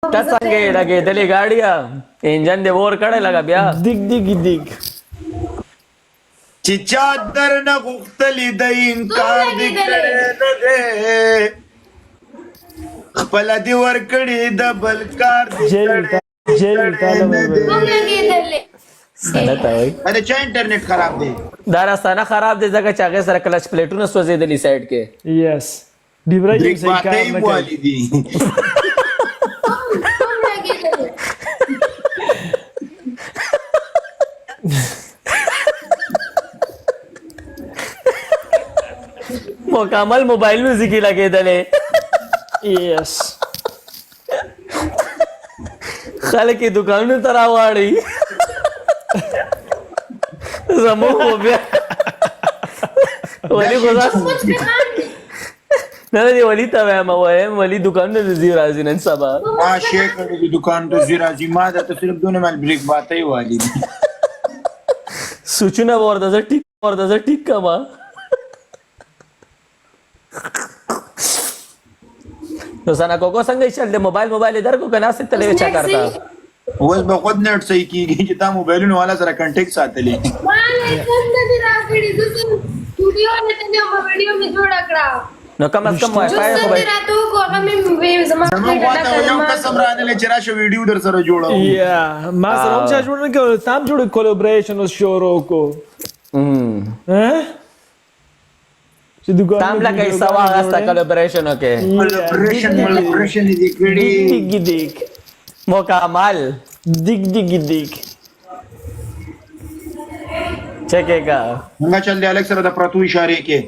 تا څنګه لګېدلې ګاډیه انجن دې ور کړی لګه بیا دیګ دیګ دیګ چې چا درنه غوښتلې د انکار دې کړی نه دی خپله دې ورکړې د بل کار دې جیل تاله سنه ته وایي اره چا انټرنیټ خراب دی دا راستانه خراب دی ځکه چې هغې سره کلچ پلیټونه سوځېدلي سایډ کې یس ډیبره یې بریک صحیح کار باټۍ نه والي کوي دي مکمل موبایل میوزیک یې لګېدلې یس خلک یې دوکانونو ته راواړي زموږ خو بیا ولي خو نه نه دې ولي ته وایم ولي دوکانونه ته ځي راځي نن سبا ما شی کړی دی دوکان ته ځي راځي ما درته صرف دونه مال بریک باټۍ والي دي سوچونه به ورته زه ټیک کما نو سنا کوکو څنګه چل دی موبایل یې درکو که ناستې تلې چا کرتا اوس به خود نیټ صحیح کېږي چې تا موبایلونو والا سره کنټیکټ ساتلی نو کم از کم وای فای خو به زموږ خواته یو قسم رانلی چې راشه ویډیو در سره جوړوم یا ما سره هم چا جوړ نه کړو تام جوړ کولیبریشن اوس شروع کو چې دغه تام لکه یې سوا غسته کولیبریشن وکې ملپریشن دې کړي دیګ دیګ مکمل دیګ دیګ دیګ چکېږه څنګه چل دی الک سره د پرتو اشارې کې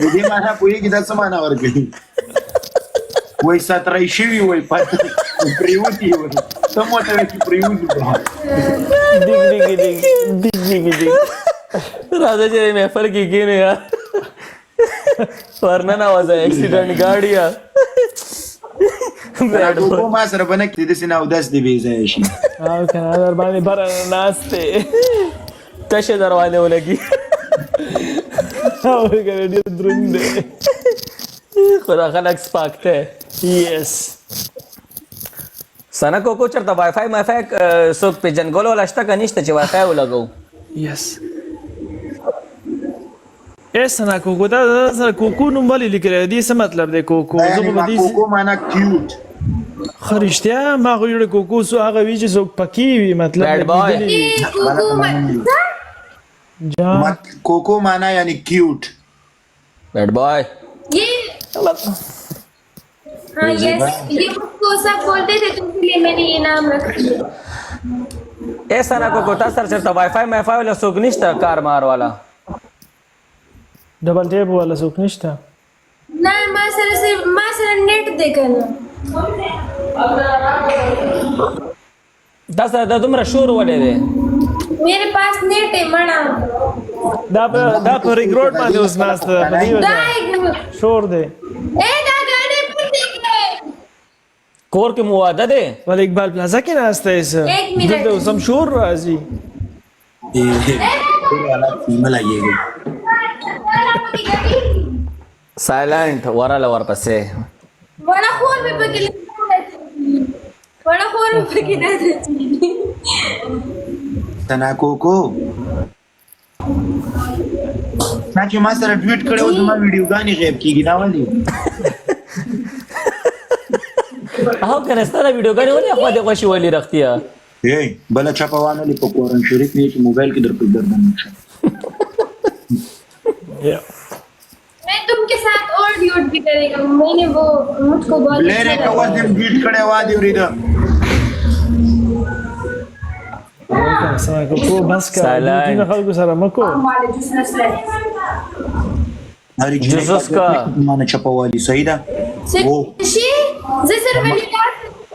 دې معنا پوهېږي دا څه معنا ورکوي وایي ساتری شوي وایي پرېوتي وایي ته مو ورته وایي چې پرېوتي دیګ دیګ دیګ دیګ دیګ دیګ راځه چې محفل کې کېنو یار ورننه وځه اکسیډنټ ګاډیه کوکو ما سره به نه کړي داسې نه اودس دې بې ځایه شي او کنه در باندې بره ناستې تشه در باندې ولګي او کنه ډېر دروند دی خو دا خلک سپاک دی یس سنا کوکو چېرته وای فای مای فای څوک پېژنګلو والا شته که نشته چې وای فای ولګوو یس سنا کوکو دا سره کوکو نوم ولې لیکلی دی څه مطلب دی کوکو زه خو به دې کوکو معنا کیوټ ښه رښتیا ما خو جوړه کوکو سو هغه وي چې څوک پکې وي مطلب Bad boy. جان کوکو معنا یعنی کیوٹ بیڈ بوائے हाँ यस ये मुझको सब बोलते थे तो इसलिए मैंने ये नाम रख दिया ए सना कोको تا سره چېرته وای فای مای فای ولا څوک نشته کار مار والا ډبل ټیپ والا څوک نشته ना माँ सर नेट देखा ना دا سره د دومره شور ولې دی मेरे पास नेट है मना دا په ریګ روډ باندې اوس ناسته په دې दा وجه एक मिनट شور دی ए दा गाने पर देख ले کور کې مو واده دی ول اقبال پلازا کې ناسته یې څه ایک منټ. دلته اوس هم شور راځي لګېږي سایلنٹ وراله ورپسې बड़ा खोल में पकड़ बड़ा खोल में पकड़ سنا کوکو ما چې ما سره ټویټ کړی و زما ویډیوګانې غیب کېږي دا ولې هو کنه ستاره ویډیوګانې ولې خوا دې خوشي ولې رختیا بله چپه وانهلې په قرآن شریف نه چې موبایل کې در په ګردن شم मैं तुमके साथ और ड्यूट भी करेगा मैंने वो मुझको बहुत لرې که اوس دې ټویټ کړی وا دې اورېده سنا کوکو بس کا Silent. دې خلکو سره مکو هرې جوزس کا. مانه چپوالي صحیح ده شي زه سره ولی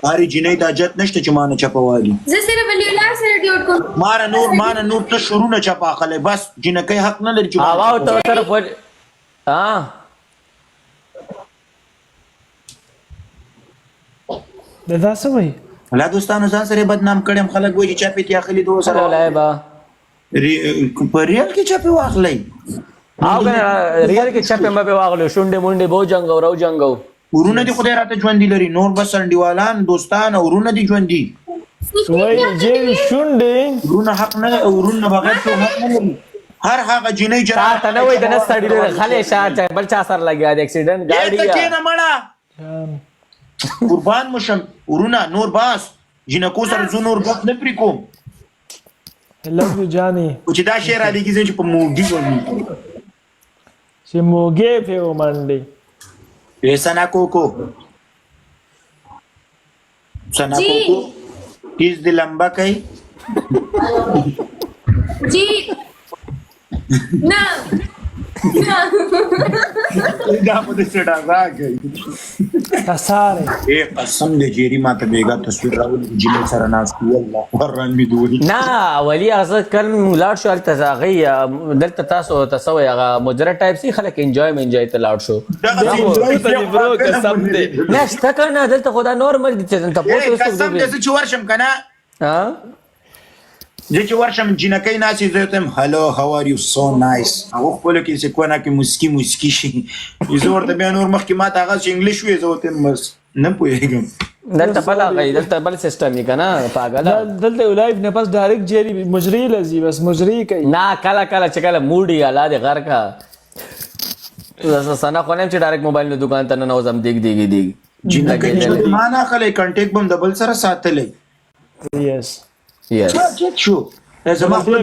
هرې جنۍ ته حاجت نشته چې مانه چپوالي زه سره ولی الله سره ډیوټ کوم مانه نور ته شروع چپا اخلی بس جنکۍ حق نه لري چې هوا او ته طرف ها دا څه وایي لا دوستانو ځان سره بدنام کړم خلک وایي چې چا پې اخلي دوه سره سره لای با په ریال کې چا پې واخلی او کنه ریال کې چپه مبه واغلو شونډه مونډه بو جنگو رو جنگو ورونه دي خدای راته ژوند لري نور بس انډیوالان دوستان ورونه دي ژوند دي وای جیری شونډې ورونه حق نه ورونه بغیر ته حق نه لري هر هغه جنې تا جرا ته نه وای د نس سړی خلې شاته بل چا سر لګیا د اکسیډنټ ته گاډي کینه مړه قربان مشم ورونه نور باس جنکو سره زو نور غف نه پری کوم لو جانی او چې دا شعر علی کې چې په موګي ونی چې موګې په ومنډي Sana Coco. Sana जी। Coco. किस दिल लंबा कही जी ना ना دا په دې سره راغی تساره اے قسم دې جيري ماته بیګا تصویر راول جنې سره ناس والله ورن می دوی نه ولی هغه کل لاړ شو الته هغه دلته تاسو تسوي هغه مجرد ټایپ سي خلک انجوای ته لاړ شو برو قسم دې نه شته کنه دلته خدا نورمال دي چې ته اے پوسټ قسم دې چې ورشم کنه ها دې چې ورشم جنکې ناسي زه ته هالو هاو ار یو سو نایس هغه خپل کې څه کو نه کې مسکی شي زه ورته بیا نور مخکې ما ته هغه انګلیش وې زه ته مس نه پوهیږم دلته بل هغه دلته بل سیستم یې کنه پاگل دلته لایف نه پس ډایرکټ جیری مجری لذي بس مجری کوي نه کله کله چې کله موډي الا دې غر کا سنا خو نه چې ډایرکټ موبایل نه دکان ته نه نوزم دیګ جنکې ما نه خلې کنټیکټ بم دبل سره ساتلې یس یس چت شو زما خپل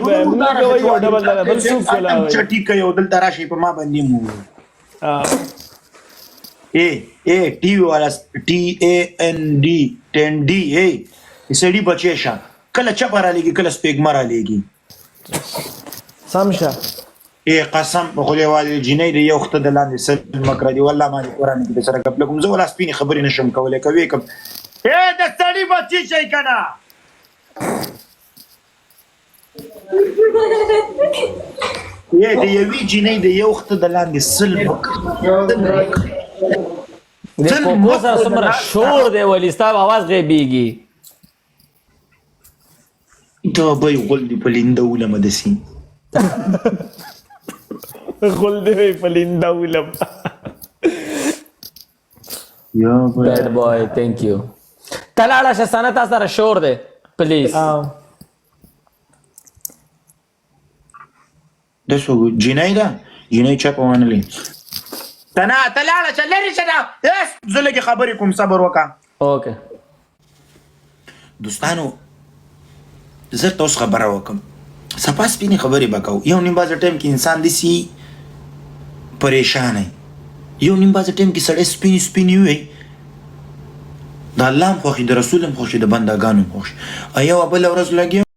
چټی کوي او دلته راشي په ما باندې مو اے ټي والا ټي اي ان ډي 10 ډي اے سړي بچي شه کله چپره لګي کله سپېګمره لګي سمشه اے قسم په خو له والي جنې د یو وخت د لاندې سل مکر دی والله ما قرآن کې سره کپ لكم زه ولا سپینې خبرې نشم کولای کوي کوم اے د سړي بچي شي کنه د یوې جنۍ د یو وخت د لاندې سل د کوکو سره څومره شور دی ولی ستاسو आवाज غیبیږي دا به غول دی په لینده ولمه دسي غول دی په لینده ولم یا بیډ بوای ثانک یو تلاړه شسانه تاسو سره شور دی پلیز دسو جنۍ دا جنۍ چا په وانه لې تنا تلاړه چې لري چې دا اس زلګي خبرې کوم صبر وکا اوکے دوستانو زه تاسو خبره وکم سپاس پینې خبرې وکاو یو نیم باز ټایم کې انسان دسی پریشان یو نیم باز ټایم کې سړی سپینی وي د الله خوښي د رسول خوښي د بندګانو خوښي ایو بل ورځ لګي